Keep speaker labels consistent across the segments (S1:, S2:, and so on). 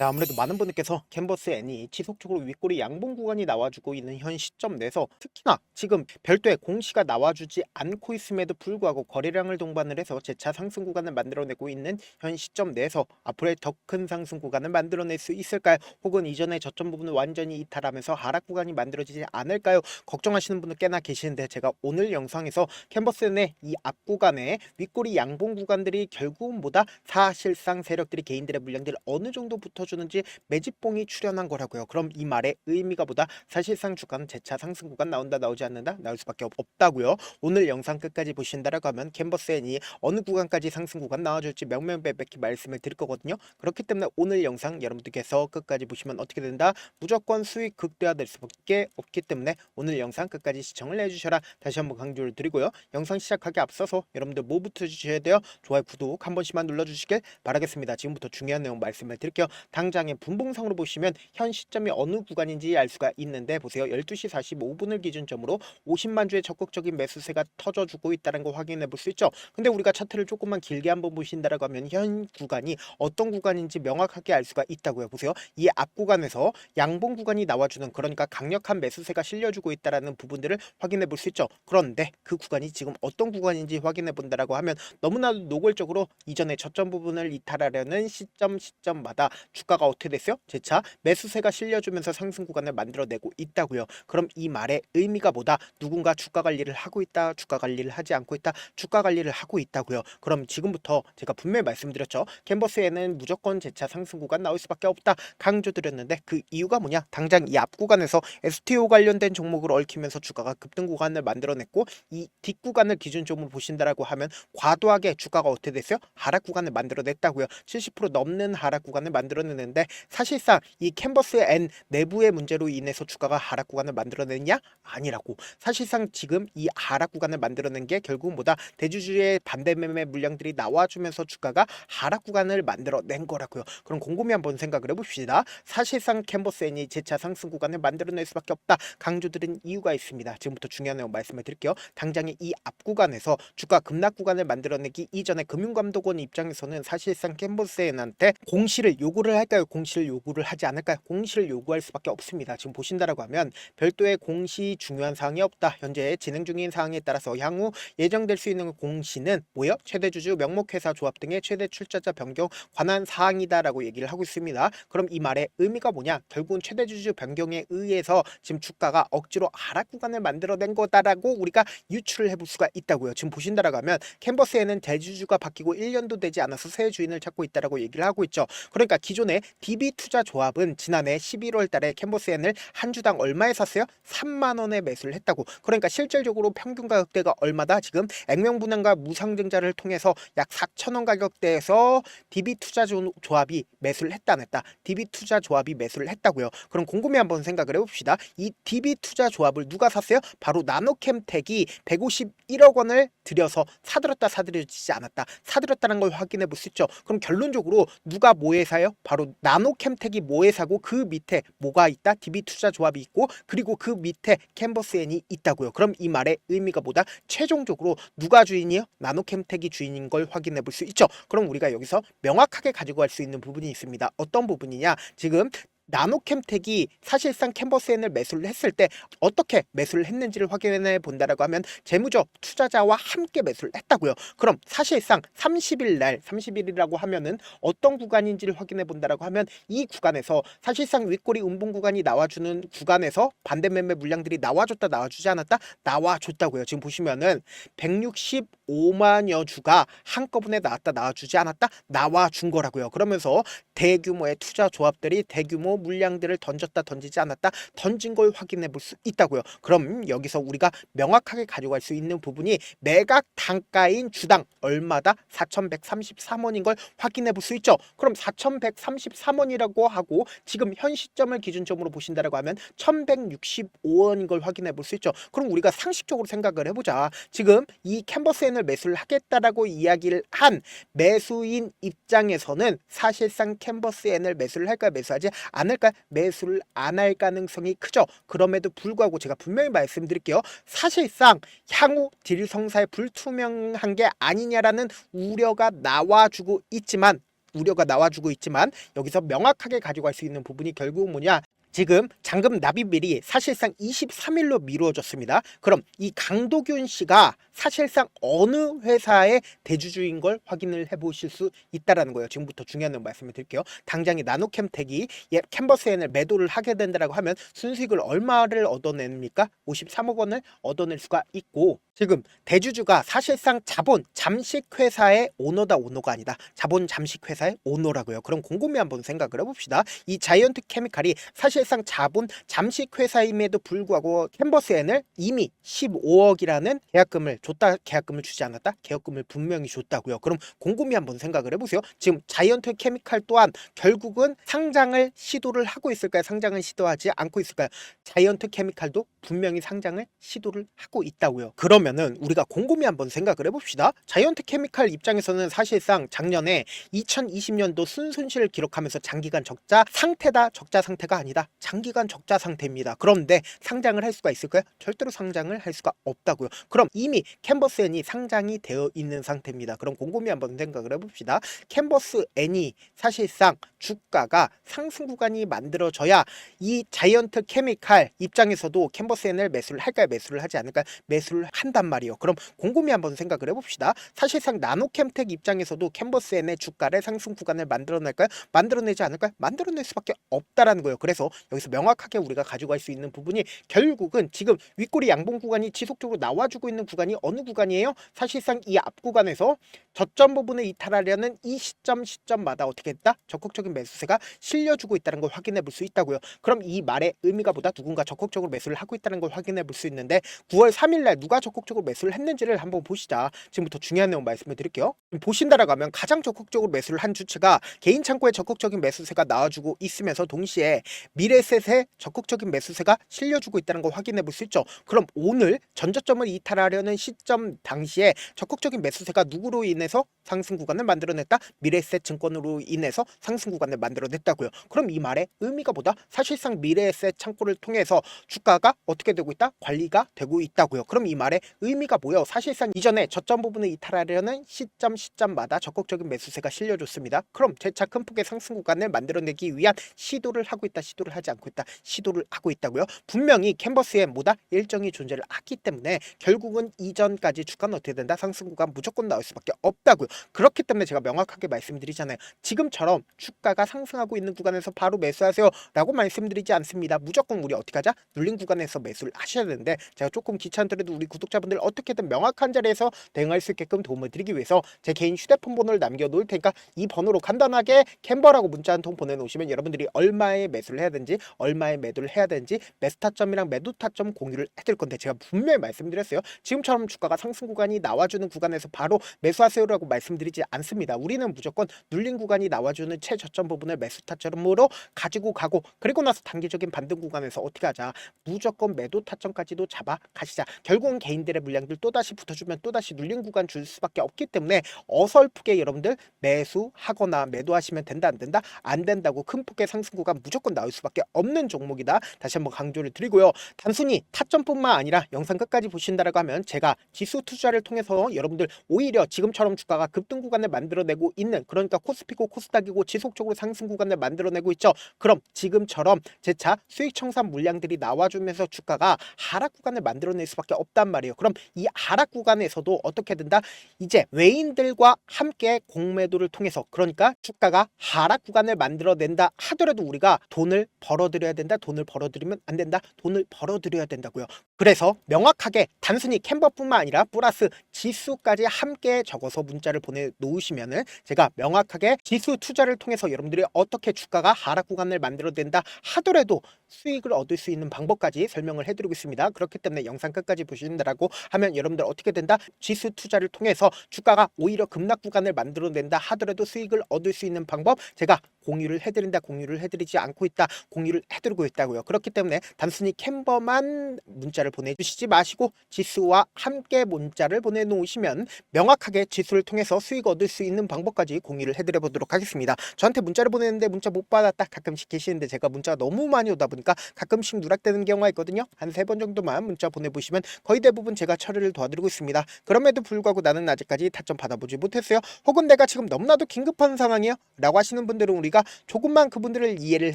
S1: 네, 아무래도 많은 분들께서 캔버스 N이 지속적으로 윗꼬리 양봉 구간이 나와주고 있는 현 시점 내에서 특히나 지금 별도의 공시가 나와주지 않고 있음에도 불구하고 거래량을 동반을 해서 재차 상승 구간을 만들어내고 있는 현 시점 내에서 앞으로의 더 큰 상승 구간을 만들어낼 수 있을까요? 혹은 이전의 저점 부분을 완전히 이탈하면서 하락 구간이 만들어지지 않을까요? 걱정하시는 분들 꽤나 계시는데, 제가 오늘 영상에서 캔버스 N의 이 앞 구간에 윗꼬리 양봉 구간들이 결국은 보다 사실상 세력들이 개인들의 물량들을 어느 정도 붙어주는지 매집봉이 출현한 거라고요. 그럼 이 말의 의미가 보다 사실상 주가는 재차 상승 구간 나온다 나오지 않는다 나올 수밖에 없다고요. 오늘 영상 끝까지 보신다라고 하면 캔버스 N이 어느 구간까지 상승 구간 나와줄지 명명백백히 말씀을 드릴 거거든요. 그렇기 때문에 오늘 영상 여러분들께서 끝까지 보시면 어떻게 된다? 무조건 수익 극대화될 수밖에 없기 때문에 오늘 영상 끝까지 시청을 해주셔라 다시 한번 강조를 드리고요. 영상 시작하기 앞서서 여러분들 뭐부터 주셔야 돼요? 좋아요, 구독 한 번씩만 눌러주시길 바라겠습니다. 지금부터 중요한 내용 말씀을 드릴게요. 당장의 분봉상으로 보시면 현 시점이 어느 구간인지 알 수가 있는데, 보세요. 12시 45분을 기준점으로 50만 주의 적극적인 매수세가 터져주고 있다는 거 확인해 볼 수 있죠. 근데 우리가 차트를 조금만 길게 한번 보신다라고 하면 현 구간이 어떤 구간인지 명확하게 알 수가 있다고요. 보세요. 이 앞 구간에서 양봉 구간이 나와주는, 그러니까 강력한 매수세가 실려주고 있다라는 부분들을 확인해 볼 수 있죠. 그런데 그 구간이 지금 어떤 구간인지 확인해 본다라고 하면 너무나도 노골적으로 이전의 저점 부분을 이탈하려는 시점마다 주가가 어떻게 됐어요? 재차 매수세가 실려주면서 상승 구간을 만들어내고 있다고요. 그럼 이 말의 의미가 뭐다? 누군가 주가 관리를 하고 있다, 주가 관리를 하지 않고 있다, 주가 관리를 하고 있다고요. 그럼 지금부터 제가 분명히 말씀드렸죠. 캔버스에는 무조건 재차 상승 구간 나올 수밖에 없다 강조드렸는데, 그 이유가 뭐냐? 당장 이 앞 구간에서 STO 관련된 종목을 얽히면서 주가가 급등 구간을 만들어냈고, 이 뒷구간을 기준점으로 보신다라고 하면 과도하게 주가가 어떻게 됐어요? 하락 구간을 만들어냈다고요. 70% 넘는 하락 구간을 만들어내는데, 사실상 이 캔버스 N 내부의 문제로 인해서 주가가 하락 구간을 만들어냈냐? 아니라고. 사실상 지금 이 하락 구간을 만들어낸 게 결국은 뭐다? 대주주의 반대 매매 물량들이 나와주면서 주가가 하락 구간을 만들어낸 거라고요. 그럼 곰곰이 한번 생각을 해봅시다. 사실상 캔버스 N이 재차 상승 구간을 만들어낼 수밖에 없다 강조드린 이유가 있습니다. 지금부터 중요한 내용 말씀을 드릴게요. 당장의 이 앞 구간에서 주가 급락 구간을 만들어내기 이전에 금융감독원 입장에서는 사실상 캔버스 N한테 공시를 요구를 할까요? 공시를 요구를 하지 않을까요? 공시를 요구할 수밖에 없습니다. 지금 보신다라고 하면 별도의 공시 중요한 사항이 없다. 현재 진행 중인 사항에 따라서 향후 예정될 수 있는 공시는 뭐요? 최대주주, 명목회사 조합 등의 최대 출자자 변경 관한 사항이다라고 얘기를 하고 있습니다. 그럼 이 말의 의미가 뭐냐? 결국은 최대주주 변경에 의해서 지금 주가가 억지로 하락 구간을 만들어낸 거다라고 우리가 유추를 해볼 수가 있다고요. 지금 보신다라고 하면 캔버스에는 대주주가 바뀌고 1년도 되지 않아서 새 주인을 찾고 있다라고 얘기를 하고 있죠. 그러니까 기존의 DB 투자 조합은 지난해 11월 달에 캔버스엔을 한 주당 얼마에 샀어요? 3만 원에 매수를 했다고. 그러니까 실질적으로 평균 가격대가 얼마다? 지금 액면분할과 무상증자를 통해서 약 4천 원 가격대에서 DB 투자 조합이 매수를 했다 안 했다? DB 투자 조합이 매수를 했다고요. 그럼 곰곰이 한번 생각을 해봅시다. 이 DB 투자 조합을 누가 샀어요? 바로 나노캠텍이 151억 원을 들여서 사들였다 사들여지지 않았다, 사들였다는 걸 확인해 볼 수 있죠. 그럼 결론적으로 누가 뭐에 사요? 바로 나노캠텍이 뭐에 사고 그 밑에 뭐가 있다? DB 투자 조합이 있고, 그리고 그 밑에 캔버스엔이 있다고요. 그럼 이 말의 의미가 뭐다? 최종적으로 누가 주인이에요? 나노캠텍이 주인인 걸 확인해 볼 수 있죠. 그럼 우리가 여기서 명확하게 가지고 갈 수 있는 부분이 있습니다. 어떤 부분이냐? 지금 나노캠텍이 사실상 캔버스엔을 매수를 했을 때 어떻게 매수를 했는지를 확인해 본다라고 하면 재무적 투자자와 함께 매수를 했다고요. 그럼 사실상 30일이라고 하면은 어떤 구간인지를 확인해 본다라고 하면 이 구간에서 사실상 윗꼬리 음봉 구간이 나와주는 구간에서 반대 매매 물량들이 나와줬다 나와주지 않았다? 나와줬다고요. 지금 보시면은 165만여 주가 한꺼번에 나왔다 나와주지 않았다? 나와준 거라고요. 그러면서 대규모의 투자 조합들이 대규모 물량들을 던졌다 던지지 않았다 던진 걸 확인해 볼 수 있다고요. 그럼 여기서 우리가 명확하게 가져갈 수 있는 부분이 매각 단가인 주당 얼마다? 4,133원인 걸 확인해 볼 수 있죠. 그럼 4,133원이라고 하고 지금 현 시점을 기준점으로 보신다라고 하면 1,165원인 걸 확인해 볼 수 있죠. 그럼 우리가 상식적으로 생각을 해보자. 지금 이 캔버스엔을 매수를 하겠다라고 이야기를 한 매수인 입장에서는 사실상 캔버스엔을 매수를 할까 매수하지 않을까? 매수를 안 할 가능성이 크죠. 그럼에도 불구하고 제가 분명히 말씀드릴게요. 사실상 향후 딜 성사에 불투명한 게 아니냐라는 우려가 나와주고 있지만 우려가 나와주고 있지만 여기서 명확하게 가져갈 수 있는 부분이 결국은 뭐냐? 지금 잔금 납입일이 사실상 23일로 미루어졌습니다. 그럼 이 강도균 씨가 사실상 어느 회사의 대주주인 걸 확인을 해보실 수 있다라는 거예요. 지금부터 중요한 말씀을 드릴게요. 당장에 나노캠텍이 캔버스엔을 매도를 하게 된다라고 하면 순수익을 얼마를 얻어냅니까? 53억 원을 얻어낼 수가 있고, 지금 대주주가 사실상 자본 잠식회사의 오너다, 오너가 아니다. 자본 잠식회사의 오너라고요. 그럼 곰곰이 한번 생각을 해봅시다. 이 자이언트 케미칼이 사실상 자본 잠식회사임에도 불구하고 캔버스엔을 이미 15억이라는 계약금을 줬다, 계약금을 주지 않았다? 계약금을 분명히 줬다고요. 그럼 곰곰이 한번 생각을 해보세요. 지금 자이언트 케미칼 또한 결국은 상장을 시도를 하고 있을까요? 상장을 시도하지 않고 있을까요? 자이언트 케미칼도 분명히 상장을 시도를 하고 있다고요. 그러면은 우리가 곰곰이 한번 생각을 해봅시다. 자이언트 케미칼 입장에서는 사실상 작년에 2020년도 순손실을 기록하면서 장기간 적자 상태다, 적자 상태가 아니다, 장기간 적자 상태입니다. 그런데 상장을 할 수가 있을까요? 절대로 상장을 할 수가 없다고요. 그럼 이미 캔버스엔이 상장이 되어 있는 상태입니다. 그럼 곰곰이 한번 생각을 해봅시다. 캔버스엔이 사실상 주가가 상승 구간이 만들어져야 이 자이언트 케미칼 입장에서도 캔버스엔을 매수를 할까요? 매수를 하지 않을까요? 매수를 한단 말이에요. 그럼 곰곰이 한번 생각을 해봅시다. 사실상 나노캠텍 입장에서도 캔버스엔의 주가를 상승 구간을 만들어낼까요? 만들어내지 않을까요? 만들어낼 수밖에 없다라는 거예요. 그래서 여기서 명확하게 우리가 가져갈 수 있는 부분이 결국은 지금 윗꼬리 양봉 구간이 지속적으로 나와주고 있는 구간이 어느 구간이에요? 사실상 이 앞 구간에서 저점 부분을 이탈하려는 이 시점마다 어떻게 했다? 적극적인 매수세가 실려주고 있다는 걸 확인해 볼 수 있다고요. 그럼 이 말의 의미가 보다 누군가 적극적으로 매수를 하고 있다는 걸 확인해 볼 수 있는데 9월 3일 날 누가 적극적으로 매수를 했는지를 한번 보시자. 지금부터 중요한 내용 말씀을 드릴게요. 보신다라고 하면 가장 적극적으로 매수를 한 주체가 개인 창고에 적극적인 매수세가 나와주고 있으면서 동시에 미래셋에 적극적인 매수세가 실려주고 있다는 걸 확인해 볼 수 있죠. 그럼 오늘 전저점을 이탈하려는 시점 당시에 적극적인 매수세가 누구로 인해서 상승 구간을 만들어냈다? 미래에셋 증권으로 인해서 상승 구간을 만들어냈다고요. 그럼 이 말의 의미가 뭐다? 사실상 미래에셋 창고를 통해서 주가가 어떻게 되고 있다? 관리가 되고 있다고요. 그럼 이 말의 의미가 뭐예요? 사실상 이전에 저점 부분을 이탈하려는 시점마다 적극적인 매수세가 실려줬습니다. 그럼 재차 큰 폭의 상승 구간을 만들어내기 위한 시도를 하고 있다, 시도를 하지 않고 있다, 시도를 하고 있다고요. 분명히 캔버스에 뭐다? 일정이 존재를 하기 때문에 결국은 이전까지 주가는 어떻게 된다? 상승 구간 무조건 나올 수밖에 없다고요. 그렇기 때문에 제가 명확하게 말씀드리잖아요. 지금처럼 주가가 상승하고 있는 구간에서 바로 매수하세요 라고 말씀드리지 않습니다. 무조건 우리 어떻게 하자? 눌린 구간에서 매수를 하셔야 되는데, 제가 조금 귀찮더라도 우리 구독자분들 어떻게든 명확한 자리에서 대응할 수 있게끔 도움을 드리기 위해서 제 개인 휴대폰 번호를 남겨놓을 테니까 이 번호로 간단하게 캔버라고 문자 한 통 보내놓으시면 여러분들이 얼마에 매수를 해야 되는지, 얼마에 매도를 해야 되는지, 매수 타점이랑 매도 타점 공유를 해드릴 건데, 제가 분명히 말씀드렸어요. 지금처럼 주가가 상승 구간이 나와주는 구간에서 바로 매수하세요라고 말씀드리지 않습니다. 우리는 무조건 눌린 구간이 나와주는 최저점 부분을 매수 타점으로 가지고 가고, 그리고 나서 단기적인 반등 구간에서 어떻게 하자? 무조건 매도 타점까지도 잡아 가시자. 결국은 개인들의 물량들 또다시 붙어주면 또다시 눌린 구간 줄 수밖에 없기 때문에 어설프게 여러분들 매수하거나 매도하시면 된다, 안 된다? 안 된다고. 큰 폭의 상승 구간 무조건 나올 수밖에 없는 종목이다. 다시 한번 강조를 드리고요. 단순히 타점뿐만 아니라 영상 끝까지 보신다라고 하면 제가 지수 투자를 통해서 여러분들 오히려 지금처럼 주가가 급등 구간을 만들어내고 있는, 그러니까 코스피고 코스닥이고 지속적으로 상승 구간을 만들어내고 있죠. 그럼 지금처럼 재차 수익 청산 물량들이 나와주면서 주가가 하락 구간을 만들어낼 수밖에 없단 말이에요. 그럼 이 하락 구간에서도 어떻게 된다? 이제 외인들과 함께 공매도를 통해서, 그러니까 주가가 하락 구간을 만들어낸다 하더라도 우리가 돈을 벌어들여야 된다, 돈을 벌어들이면 안 된다, 돈을 벌어들여야 된다고요. 그래서 명확하게 단순히 캔버뿐만 아니라 플러스 지수까지 함께 적어서 문자를 보내놓으시면은 제가 명확하게 지수 투자를 통해서 여러분들이 어떻게 주가가 하락 구간을 만들어낸다 하더라도 수익을 얻을 수 있는 방법까지 설명을 해드리고 있습니다. 그렇기 때문에 영상 끝까지 보신다라고 하면 여러분들 어떻게 된다? 지수 투자를 통해서 주가가 오히려 급락 구간을 만들어낸다 하더라도 수익을 얻을 수 있는 방법 제가 공유를 해드린다, 공유를 해드리지 않고 있다, 공유를 해드리고 있다고요. 그렇기 때문에 단순히 캔버만 문자를 문자를 보내주시지 마시고 지수와 함께 문자를 보내놓으시면 명확하게 지수를 통해서 수익 얻을 수 있는 방법까지 공유를 해드려 보도록 하겠습니다. 저한테 문자를 보내는데 문자 못 받았다 가끔씩 계시는데 제가 문자가 너무 많이 오다 보니까 가끔씩 누락되는 경우가 있거든요. 한 3번 정도만 문자 보내보시면 거의 대부분 제가 처리를 도와드리고 있습니다. 그럼에도 불구하고 나는 아직까지 타점 받아보지 못했어요. 혹은 내가 지금 너무나도 긴급한 상황이야 라고 하시는 분들은 우리가 조금만 그분들을 이해를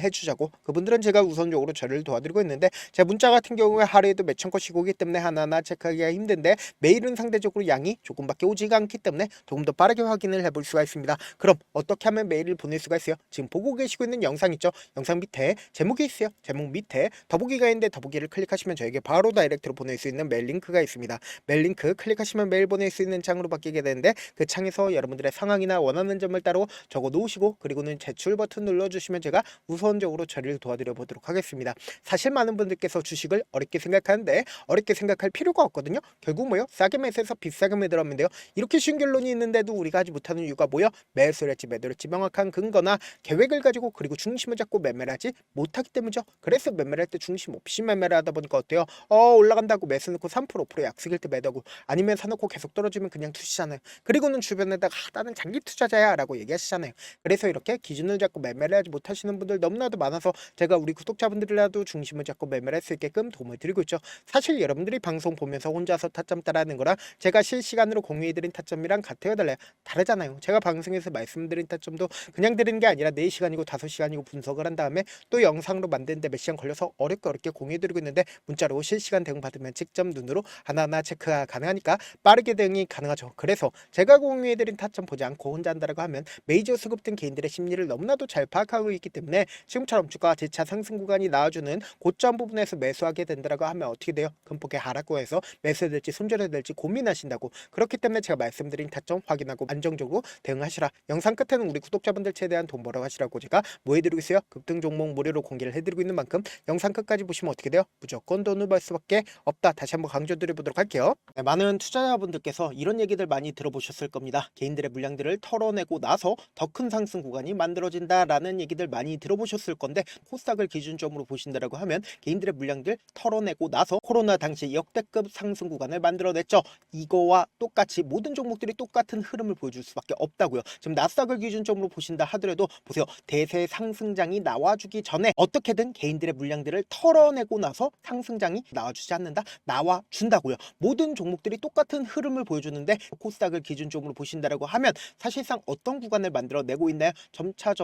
S1: 해주자고, 그분들은 제가 우선적으로 처리를 도와드리고 있는데 제 문자 같은 경우에 하루에도 몇천 건씩 오기 때문에 하나하나 체크하기가 힘든데 메일은 상대적으로 양이 조금밖에 오지가 않기 때문에 조금 더 빠르게 확인을 해볼 수가 있습니다. 그럼 어떻게 하면 메일을 보낼 수가 있어요? 지금 보고 계시고 있는 영상 있죠? 영상 밑에 제목이 있어요. 제목 밑에 더보기가 있는데 더보기를 클릭하시면 저에게 바로 다이렉트로 보낼 수 있는 메일 링크가 있습니다. 메일 링크 클릭하시면 메일 보낼 수 있는 창으로 바뀌게 되는데 그 창에서 여러분들의 상황이나 원하는 점을 따로 적어 놓으시고 그리고는 제출 버튼 눌러주시면 제가 우선적으로 처리를 도와드려 보도록 하겠습니다. 사실 많은 분들께서 주식을 어렵게 생각하는데 어렵게 생각할 필요가 없거든요. 결국 뭐요? 싸게 매수해서 비싸게 매도하면 돼요. 이렇게 쉬운 결론이 있는데도 우리가 하지 못하는 이유가 뭐요? 매수를 했지 매도를 했지 명확한 근거나 계획을 가지고 그리고 중심을 잡고 매매를 하지 못하기 때문이죠. 그래서 매매를 할 때 중심 없이 매매를 하다 보니까 어때요? 올라간다고 매수 넣고 3% 5% 약속일 때 매도하고 아니면 사놓고 계속 떨어지면 그냥 투시잖아요. 그리고는 주변에다가 나는 장기 투자자야 라고 얘기하시잖아요. 그래서 이렇게 기준을 잡고 매매를 하지 못하시는 분들 너무나도 많아서 제가 우리 구독자분들이라도 중심을 잡고 매매를 할 수 있게끔 도움을 드리고 있죠. 사실 여러분들이 방송 보면서 혼자서 타점 따라하는 거랑 제가 실시간으로 공유해드린 타점이랑 같아요 달라요? 다르잖아요. 제가 방송에서 말씀드린 타점도 그냥 드리는 게 아니라 4시간이고 5시간이고 분석을 한 다음에 또 영상으로 만드는데 몇 시간 걸려서 어렵게 공유해드리고 있는데 문자로 실시간 대응 받으면 직접 눈으로 하나하나 체크가 가능하니까 빠르게 대응이 가능하죠. 그래서 제가 공유해드린 타점 보지 않고 혼자 한다라고 하면 메이저 수급 등 개인들의 심리를 너무나도 잘 파악하고 있기 때문에 지금처럼 주가가 재차 상승 구간이 나와주는 고점 부분에서 매수하게 된다라고 하면 어떻게 돼요? 큰 폭의 하락구에서 매수해야 될지 손절해야 될지 고민하신다고. 그렇기 때문에 제가 말씀드린 타점 확인하고 안정적으로 대응하시라. 영상 끝에는 우리 구독자분들 최대한 돈 벌어 가시라고 제가 뭐 해드리고 있어요? 급등 종목 무료로 공개를 해드리고 있는 만큼 영상 끝까지 보시면 어떻게 돼요? 무조건 돈을 벌 수밖에 없다. 다시 한번 강조드려보도록 할게요. 네, 많은 투자자분들께서 이런 얘기들 많이 들어보셨을 겁니다. 개인들의 물량들을 털어내고 나서 더 큰 상승 구간이 만들어진다라는 얘기들 많이 들어보셨을 건데 코스닥을 기준점으로 보신다라고 하면 개인들의 물량들 털어내고 나서 코로나 당시 역대급 상승 구간을 만들어냈죠. 이거와 똑같이 모든 종목들이 똑같은 흐름을 보여줄 수밖에 없다고요. 지금 나스닥을 기준점으로 보신다 하더라도 보세요. 대세 상승장이 나와주기 전에 어떻게든 개인들의 물량들을 털어내고 나서 상승장이 나와주지 않는다? 나와준다고요. 모든 종목들이 똑같은 흐름을 보여주는데 코스닥을 기준점으로 보신다라고 하면 사실상 어떤 구간을 만들어내고 있나요? 점차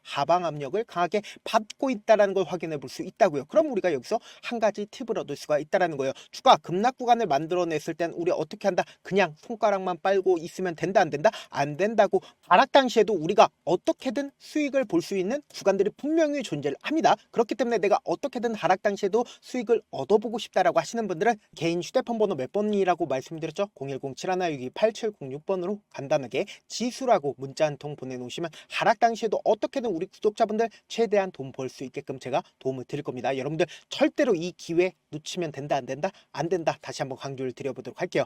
S1: 하방 압력을 강하게 받고 있다는 걸 확인해 볼 수 있다고요. 그럼 우리가 여기서 한 가지 팁을 얻을 수가 있다는 거예요. 주가 급락 구간을 만들어냈을 땐 우리 어떻게 한다? 그냥 손가락만 빨고 있으면 된다 안 된다? 안 된다고. 하락 당시에도 우리가 어떻게든 수익을 볼 수 있는 구간들이 분명히 존재를 합니다. 그렇기 때문에 내가 어떻게든 하락 당시에도 수익을 얻어보고 싶다라고 하시는 분들은 개인 휴대폰 번호 몇 번이라고 말씀드렸죠? 010-7162-8706번으로 간단하게 지수라고 문자 한 통 보내놓으시면 하락 당시에도 어떻게든 우리 구독자분들 최대한 돈 벌 수 있게끔 제가 도움을 드릴 겁니다. 여러분들 절대로 이 기회 놓치면 된다 안 된다? 안 된다. 다시 한번 강조를 드려보도록 할게요.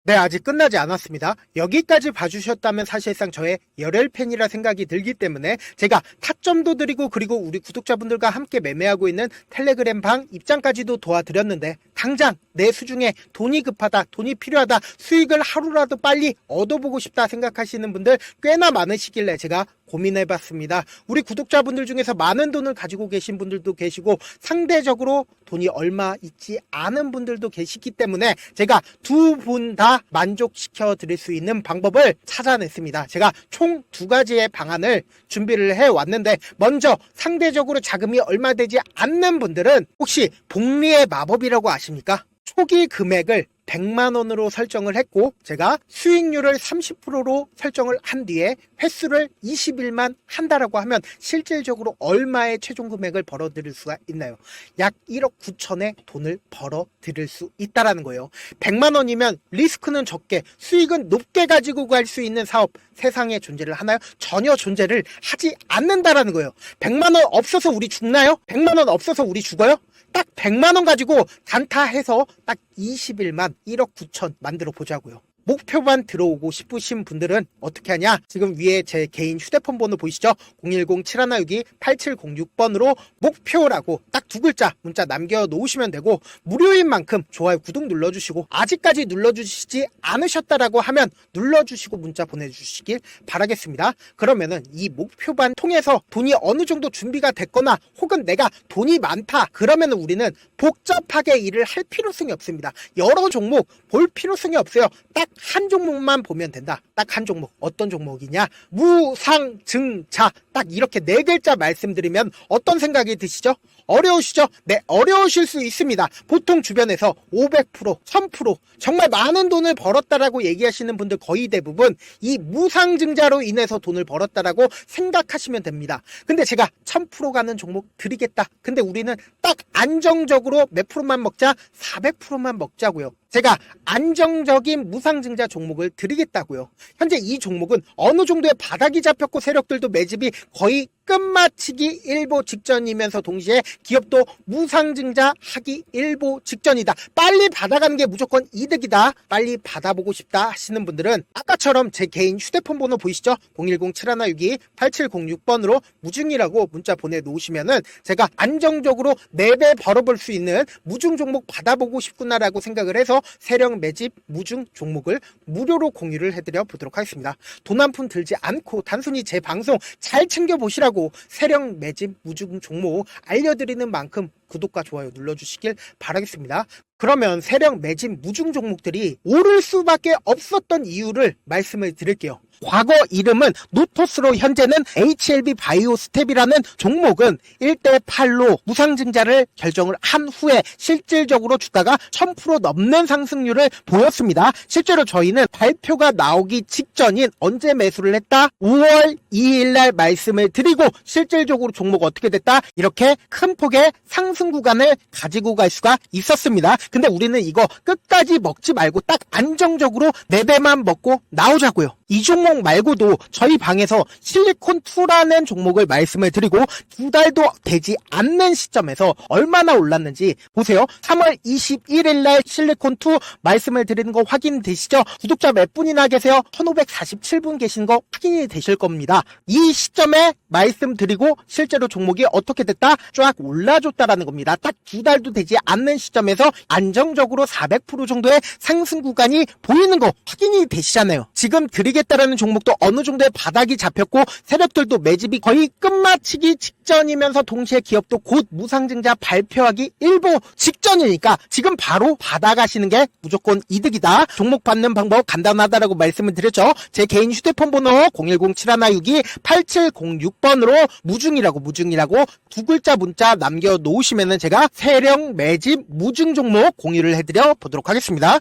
S1: 네, 아직 끝나지 않았습니다. 여기까지 봐주셨다면 사실상 저의 열혈팬이라 생각이 들기 때문에 제가 타점도 드리고 그리고 우리 구독자분들과 함께 매매하고 있는 텔레그램 방 입장까지도 도와드렸는데 당장 내 수중에 돈이 급하다, 돈이 필요하다, 수익을 하루라도 빨리 얻어보고 싶다 생각하시는 분들 꽤나 많으시길래 제가 고민해봤습니다. 우리 구독자분들 중에서 많은 돈을 가지고 계신 분들도 계시고 상대적으로 돈이 얼마 있지 않은 분들도 계시기 때문에 제가 두 분 다 만족시켜 드릴 수 있는 방법을 찾아냈습니다. 제가 총 2가지의 방안을 준비를 해왔는데 먼저 상대적으로 자금이 얼마 되지 않는 분들은 혹시 복리의 마법이라고 아십니까? 초기 금액을 100만원으로 설정을 했고 제가 수익률을 30%로 설정을 한 뒤에 횟수를 20일만 한다라고 하면 실질적으로 얼마의 최종 금액을 벌어들일 수가 있나요? 약 1억 9천의 돈을 벌어들일 수 있다라는 거예요. 100만원이면 리스크는 적게 수익은 높게 가지고 갈 수 있는 사업 세상에 존재를 하나요? 전혀 존재를 하지 않는다라는 거예요. 100만원 없어서 우리 죽나요? 100만원 없어서 우리 죽어요? 딱 100만원 가지고 단타해서 딱 20일만 1억 9천 만들어 보자고요. 목표만 들어오고 싶으신 분들은 어떻게 하냐? 지금 위에 제 개인 휴대폰 번호 보이시죠? 010-7162-8706번으로 목표라고 딱 두 글자 문자 남겨놓으시면 되고, 무료인 만큼 좋아요, 구독 눌러주시고, 아직까지 눌러주시지 않으셨다라고 하면 눌러주시고 문자 보내주시길 바라겠습니다. 그러면은 이 목표반 통해서 돈이 어느 정도 준비가 됐거나 혹은 내가 돈이 많다 그러면은 우리는 복잡하게 일을 할 필요성이 없습니다. 여러 종목 볼 필요성이 없어요. 딱 한 종목만 보면 된다. 딱 한 종목. 어떤 종목이냐? 무상증자. 딱 이렇게 네 글자 말씀드리면 어떤 생각이 드시죠? 어려우시죠? 네, 어려우실 수 있습니다. 보통 주변에서 500%, 1000% 정말 많은 돈을 벌었다라고 얘기하시는 분들 거의 대부분 이 무상증자로 인해서 돈을 벌었다라고 생각하시면 됩니다. 근데 제가 1000% 가는 종목 드리겠다. 근데 우리는 딱 안정적으로 몇 프로만 먹자? 400%만 먹자고요. 제가 안정적인 무상증자 종목을 드리겠다고요. 현재 이 종목은 어느 정도의 바닥이 잡혔고 세력들도 매집이 거의 끝마치기 일보 직전이면서 동시에 기업도 무상증자 하기 일보 직전이다. 빨리 받아가는 게 무조건 이득이다. 빨리 받아보고 싶다 하시는 분들은 아까처럼 제 개인 휴대폰 번호 보이시죠? 010-7162-8706번으로 무중이라고 문자 보내놓으시면은 제가 안정적으로 4배 벌어볼 수 있는 무중 종목 받아보고 싶구나라고 생각을 해서 세력 매집 무중 종목을 무료로 공유를 해드려 보도록 하겠습니다. 돈 한 푼 들지 않고 단순히 제 방송 잘 챙겨보시라고 세력 매집 무중 종목 알려드리는 만큼 구독과 좋아요 눌러주시길 바라겠습니다. 그러면 세력 매집 무중 종목들이 오를 수밖에 없었던 이유를 말씀을 드릴게요. 과거 이름은 노토스로 현재는 HLB 바이오스텝이라는 종목은 1대8로 무상증자를 결정을 한 후에 실질적으로 주가가 1000% 넘는 상승률을 보였습니다. 실제로 저희는 발표가 나오기 직전인 언제 매수를 했다? 5월 2일 날 말씀을 드리고 실질적으로 종목 어떻게 됐다? 이렇게 큰 폭의 상승 구간을 가지고 갈 수가 있었습니다. 근데 우리는 이거 끝까지 먹지 말고 딱 안정적으로 4배만 먹고 나오자고요. 이 종목 말고도 저희 방에서 실리콘2라는 종목을 말씀을 드리고 2달도 되지 않는 시점에서 얼마나 올랐는지 보세요. 3월 21일 날 실리콘2 말씀을 드리는 거 확인되시죠? 구독자 몇 분이나 계세요? 1547분 계신 거 확인이 되실 겁니다. 이 시점에 말씀드리고 실제로 종목이 어떻게 됐다? 쫙 올라줬다라는 겁니다. 딱 2달도 되지 않는 시점에서 안정적으로 400% 정도의 상승 구간이 보이는 거 확인이 되시잖아요. 지금 드리겠다라는 종목도 어느 정도의 바닥이 잡혔고 세력들도 매집이 거의 끝마치기 직전이면서 동시에 기업도 곧 무상증자 발표하기 일보 직전이니까 지금 바로 받아가시는 게 무조건 이득이다. 종목 받는 방법 간단하다라고 말씀을 드렸죠. 제 개인 휴대폰 번호 010-7162-8706번으로 무중이라고 두 글자 문자 남겨놓으시면은 제가 세력 매집 무중 종목 공유를 해드려 보도록 하겠습니다.